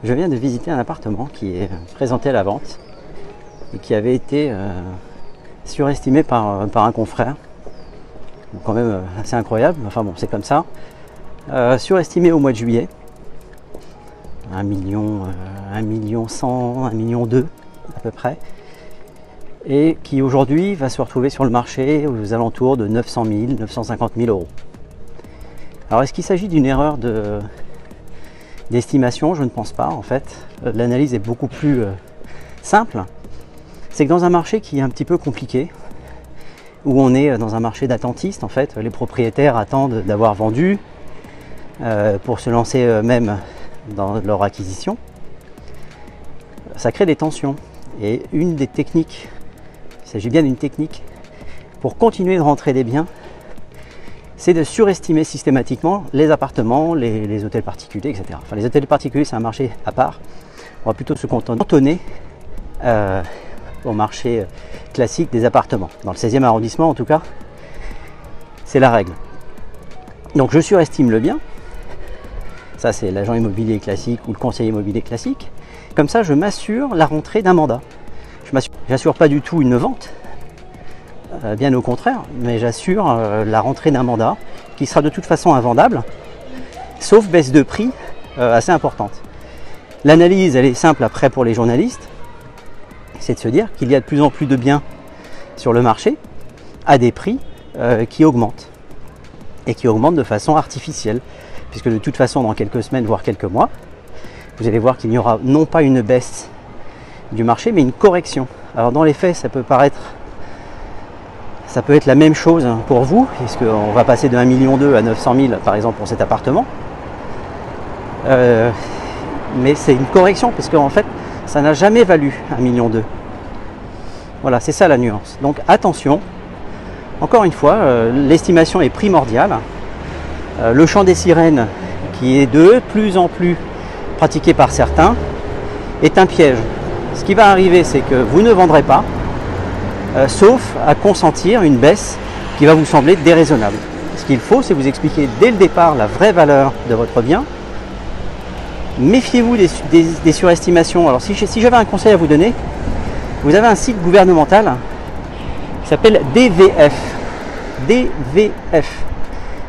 Je viens de visiter un appartement qui est présenté à la vente et qui avait été surestimé par un confrère. Donc quand même assez incroyable, enfin bon, c'est comme ça. Surestimé au mois de juillet. 1 million, 1 million 100, 1 million 2 à peu près. Et qui aujourd'hui va se retrouver sur le marché aux alentours de 900 000, 950 000 euros. Alors est-ce qu'il s'agit d'une erreur d'estimation? Je ne pense pas en fait. L'analyse est beaucoup plus simple. C'est que dans un marché qui est un petit peu compliqué, où on est dans un marché d'attentiste en fait, les propriétaires attendent d'avoir vendu pour se lancer eux-mêmes dans leur acquisition, ça crée des tensions. Et une des techniques, il s'agit bien d'une technique, pour continuer de rentrer des biens, c'est de surestimer systématiquement les appartements, les hôtels particuliers, etc. Enfin, les hôtels particuliers, c'est un marché à part. On va plutôt se cantonner au marché classique des appartements. Dans le 16e arrondissement, en tout cas, c'est la règle. Donc, je surestime le bien. Ça, c'est l'agent immobilier classique ou le conseiller immobilier classique. Comme ça, je m'assure la rentrée d'un mandat. Je n'assure pas du tout une vente, bien au contraire, mais j'assure la rentrée d'un mandat qui sera de toute façon invendable, sauf baisse de prix assez importante. L'analyse, elle est simple après pour les journalistes, c'est de se dire qu'il y a de plus en plus de biens sur le marché à des prix qui augmentent, et qui augmentent de façon artificielle, puisque de toute façon, dans quelques semaines, voire quelques mois, vous allez voir qu'il n'y aura non pas une baisse du marché, mais une correction. Alors dans les faits, ça peut être la même chose pour vous, puisqu'on va passer de 1,2 million à 900 000 par exemple pour cet appartement. Mais c'est une correction, parce qu'en fait, ça n'a jamais valu 1,2 million. Voilà, c'est ça la nuance. Donc attention, encore une fois, l'estimation est primordiale. Le chant des sirènes, qui est de plus en plus pratiqué par certains, est un piège. Ce qui va arriver, c'est que vous ne vendrez pas, sauf à consentir une baisse qui va vous sembler déraisonnable. Ce qu'il faut, c'est vous expliquer dès le départ la vraie valeur de votre bien. Méfiez-vous des surestimations. Alors si j'avais un conseil à vous donner, vous avez un site gouvernemental qui s'appelle DVF. DVF.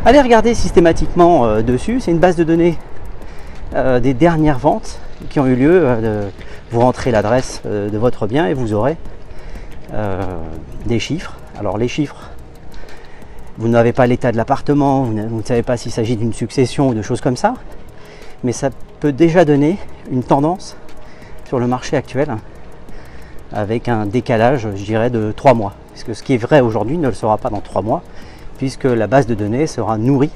Allez regarder systématiquement dessus, c'est une base de données des dernières ventes qui ont eu lieu. Vous rentrez l'adresse de votre bien et vous aurez des chiffres. Alors les chiffres, vous n'avez pas l'état de l'appartement, vous ne savez pas s'il s'agit d'une succession ou de choses comme ça, mais ça peut déjà donner une tendance sur le marché actuel avec un décalage, je dirais, de 3 mois. Parce que ce qui est vrai aujourd'hui ne le sera pas dans 3 mois, puisque la base de données sera nourrie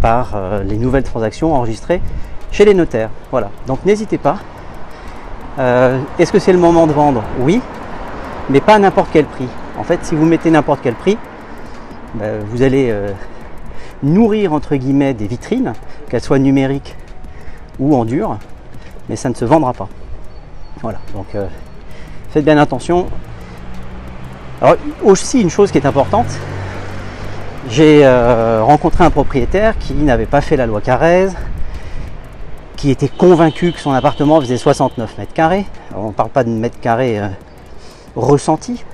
par les nouvelles transactions enregistrées chez les notaires. Voilà, donc n'hésitez pas. Est-ce que c'est le moment de vendre? Oui, mais pas à n'importe quel prix. En fait, si vous mettez n'importe quel prix, vous allez nourrir entre guillemets des vitrines, qu'elles soient numériques ou en dur, mais ça ne se vendra pas. Voilà, donc faites bien attention. Alors aussi une chose qui est importante, j'ai rencontré un propriétaire qui n'avait pas fait la loi Carrez, qui était convaincu que son appartement faisait 69 mètres carrés. Alors, on ne parle pas de mètres carrés ressentis,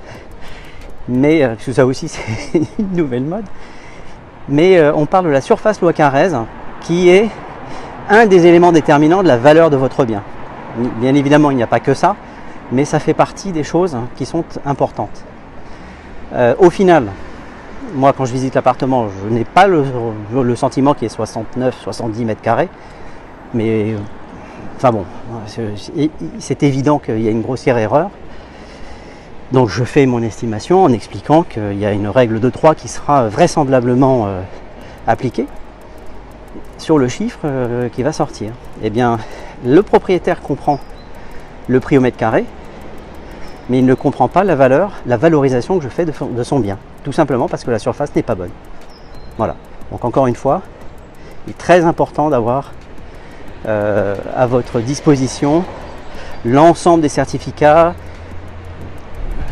mais parce que ça aussi c'est une nouvelle mode. Mais on parle de la surface loi Carrez, qui est un des éléments déterminants de la valeur de votre bien. Bien évidemment, il n'y a pas que ça, mais ça fait partie des choses qui sont importantes. Au final, moi quand je visite l'appartement, je n'ai pas le sentiment qu'il y ait 69, 70 mètres carrés, mais enfin bon, c'est évident qu'il y a une grossière erreur. Donc je fais mon estimation en expliquant qu'il y a une règle de 3 qui sera vraisemblablement appliquée sur le chiffre qui va sortir. Eh bien, le propriétaire comprend le prix au mètre carré, mais il ne comprend pas la valorisation que je fais de son bien. Tout simplement parce que la surface n'est pas bonne. Voilà. Donc encore une fois, il est très important d'avoir à votre disposition l'ensemble des certificats.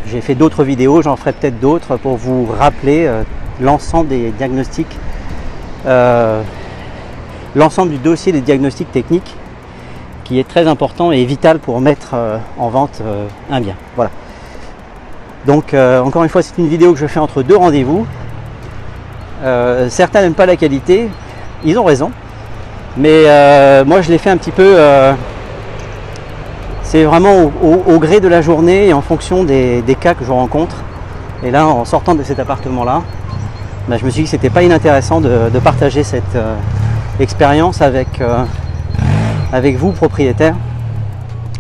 J'ai fait d'autres vidéos, j'en ferai peut-être d'autres pour vous rappeler l'ensemble des diagnostics, l'ensemble du dossier des diagnostics techniques qui est très important et vital pour mettre en vente un bien. Voilà. Donc encore une fois, c'est une vidéo que je fais entre deux rendez-vous. Certains n'aiment pas la qualité, ils ont raison, mais moi je l'ai fait un petit peu, c'est vraiment au gré de la journée et en fonction des cas que je rencontre. Et là, en sortant de cet appartement là, je me suis dit que c'était pas inintéressant de partager cette expérience avec vous propriétaires,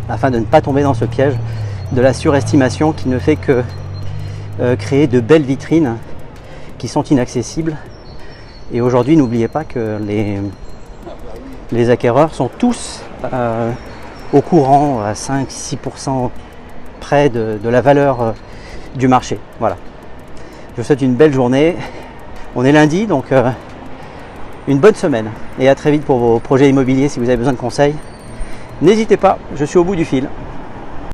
afin de ne pas tomber dans ce piège de la surestimation qui ne fait que créer de belles vitrines qui sont inaccessibles. Et aujourd'hui, n'oubliez pas que les acquéreurs sont tous au courant à 5-6% près de la valeur du marché. Voilà. Je vous souhaite une belle journée. On est lundi, donc une bonne semaine. Et à très vite pour vos projets immobiliers si vous avez besoin de conseils. N'hésitez pas, je suis au bout du fil.